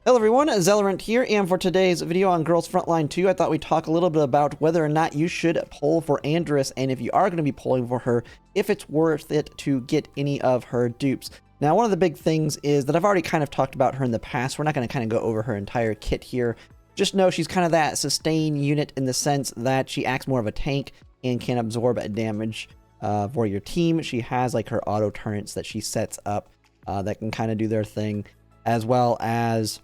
Hello everyone, Zellerant here, and for today's video on Girls Frontline 2, I thought we'd talk a little bit about whether or not you should pull for Andress, and if you are going to be pulling for her, if it's worth it to get any of her dupes. Now, one of the big things is that I've already kind of talked about her in the past. We're not going to kind of go over her entire kit here. Just know she's kind of that sustain unit in the sense that she acts more of a tank and can absorb damage for your team. She has like her auto turrets that she sets up that can kind of do their thing, as well as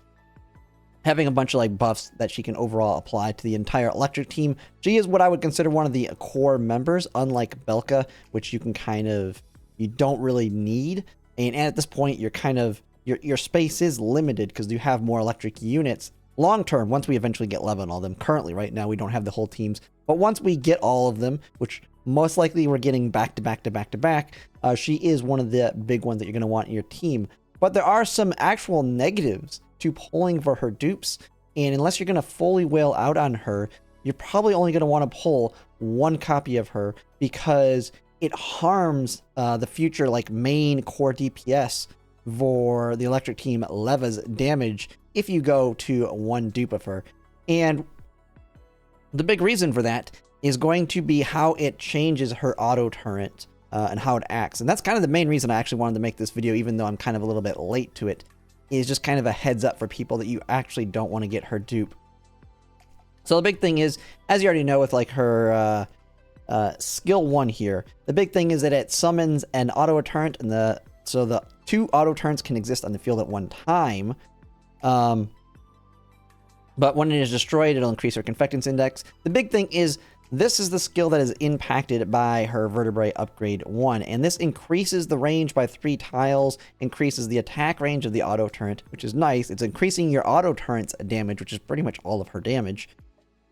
having a bunch of like buffs that she can overall apply to the entire electric team. She is what I would consider one of the core members, unlike Belka, which you don't really need. And at this point, you're kind of, your space is limited because you have more electric units long term once we eventually get Leva and all them. Currently, right now, we don't have the whole teams. But once we get all of them, which most likely we're getting back to back to back to back, she is one of the big ones that you're going to want in your team. But there are some actual negatives to pulling for her dupes, and unless you're going to fully whale out on her, you're probably only going to want to pull one copy of her because it harms the future like main core DPS for the electric team Leva's damage if you go to one dupe of her. And the big reason for that is going to be how it changes her auto turret and how it acts. And that's kind of the main reason I actually wanted to make this video, even though I'm kind of a little bit late to it, is just kind of a heads up for people that you actually don't want to get her dupe. So the big thing is, as you already know with like her skill 1 here, the big thing is that it summons an auto turret, and so the 2 auto turrets can exist on the field at one time. But when it is destroyed, it'll increase her confectance index. The big thing is, this is the skill that is impacted by her vertebrae upgrade 1, and this increases the range by 3 tiles, increases the attack range of the auto turret, which is nice. It's increasing your auto turret's damage, which is pretty much all of her damage.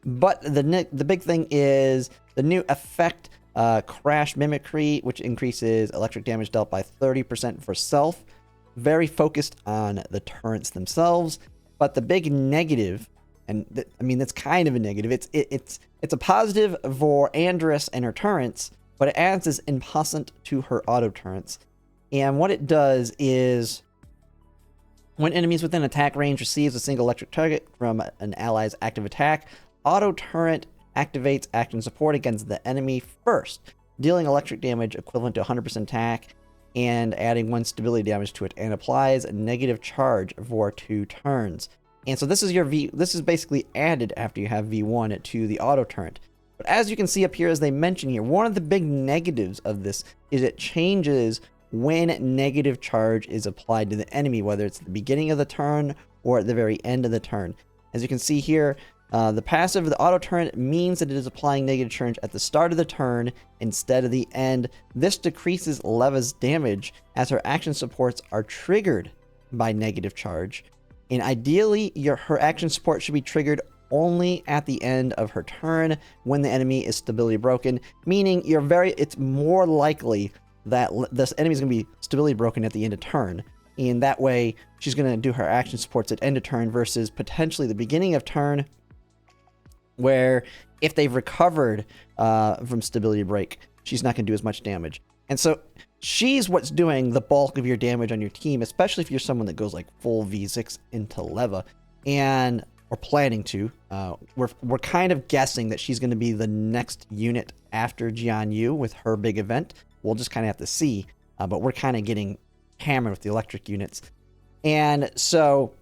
But the big thing is the new effect, Crash Mimicry, which increases electric damage dealt by 30% for self. Very focused on the turrets themselves. But the big negative, and I mean, that's kind of a negative. It's a positive for Andress and her turrets, but it adds this impossant to her auto turrets. And what it does is, when enemies within attack range receives a single electric target from an ally's active attack, auto turret activates action support against the enemy first, dealing electric damage equivalent to 100% attack and adding 1 stability damage to it, and applies a negative charge for 2 turns. And so this is this is basically added after you have V1 to the auto turret. But as you can see up here, as they mention here, one of the big negatives of this is it changes when negative charge is applied to the enemy, whether it's at the beginning of the turn or at the very end of the turn. As you can see here, the passive of the auto turret means that it is applying negative charge at the start of the turn instead of the end. This decreases Leva's damage as her action supports are triggered by negative charge. And ideally, her action support should be triggered only at the end of her turn when the enemy is stability broken, meaning it's more likely that this enemy is going to be stability broken at the end of turn. And that way, she's going to do her action supports at end of turn versus potentially the beginning of turn, where if they've recovered from stability break, she's not going to do as much damage. And so she's what's doing the bulk of your damage on your team, especially if you're someone that goes like full V6 into Leva, and we're planning to. We're kind of guessing that she's going to be the next unit after Jianyu with her big event. We'll just kind of have to see, but we're kind of getting hammered with the electric units. And so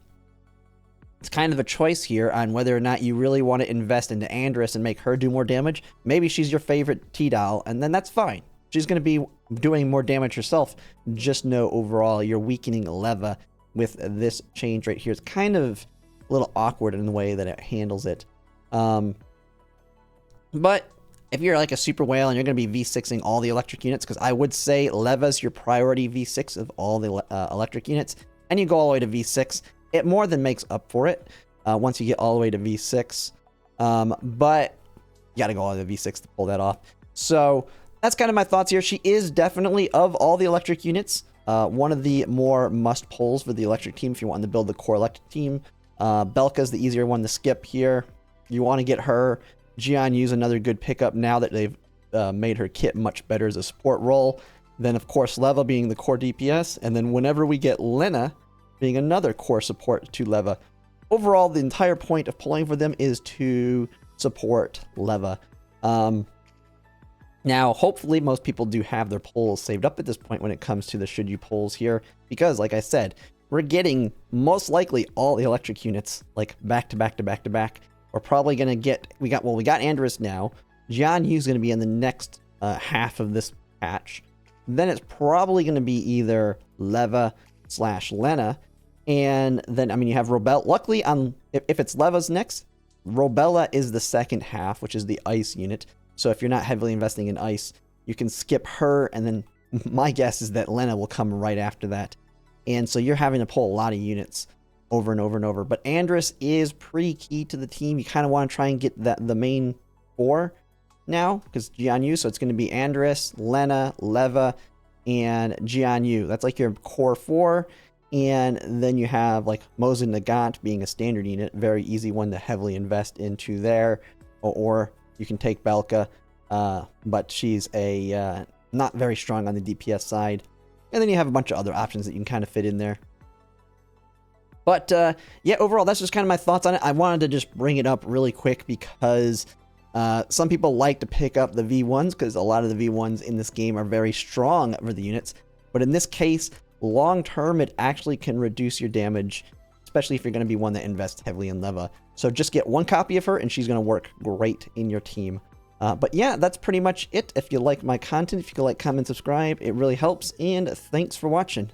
it's kind of a choice here on whether or not you really want to invest into Andress and make her do more damage. Maybe she's your favorite T-Doll, and then that's fine. She's going to be doing more damage herself. Just know overall you're weakening Leva with this change right here. It's kind of a little awkward in the way that it handles it. But if you're like a super whale and you're going to be V6ing all the electric units, because I would say Leva's your priority V6 of all the electric units, and you go all the way to V6, it more than makes up for it once you get all the way to V6. But you got to go all the way to V6 to pull that off. So that's kind of my thoughts here. She is definitely, of all the electric units, one of the more must pulls for the electric team if you want to build the core electric team. Belka's the easier one to skip here. You want to get her. Jianyu's another good pickup now that they've made her kit much better as a support role. Then, of course, Leva being the core DPS. And then whenever we get Lena being another core support to Leva, overall, the entire point of pulling for them is to support Leva. Now, hopefully, most people do have their pulls saved up at this point when it comes to the should you pulls here, because, like I said, we're getting most likely all the electric units like back to back to back to back. We're probably gonna get we got Andress now. Jianyu's gonna be in the next half of this patch. Then it's probably gonna be either Leva / Lena, and then I mean you have Robel. Luckily, if it's Leva's next, Robella is the second half, which is the ice unit. So if you're not heavily investing in ice, you can skip her, and then my guess is that Lena will come right after that. And so you're having to pull a lot of units over and over and over. But Andress is pretty key to the team. You kind of want to try and get the main four now, because Jianyu, so it's going to be Andress, Lena, Leva, and Jianyu. That's like your core four. And then you have like Mosin Nagant being a standard unit, very easy one to heavily invest into there. Or you can take Belka, but she's a not very strong on the DPS side. And then you have a bunch of other options that you can kind of fit in there. But yeah, overall, that's just kind of my thoughts on it. I wanted to just bring it up really quick because some people like to pick up the V1s because a lot of the V1s in this game are very strong for the units. But in this case, long term, it actually can reduce your damage, especially if you're going to be one that invests heavily in Leva. So just get one copy of her and she's going to work great in your team. But yeah, that's pretty much it. If you like my content, if you could like, comment, subscribe, it really helps. And thanks for watching.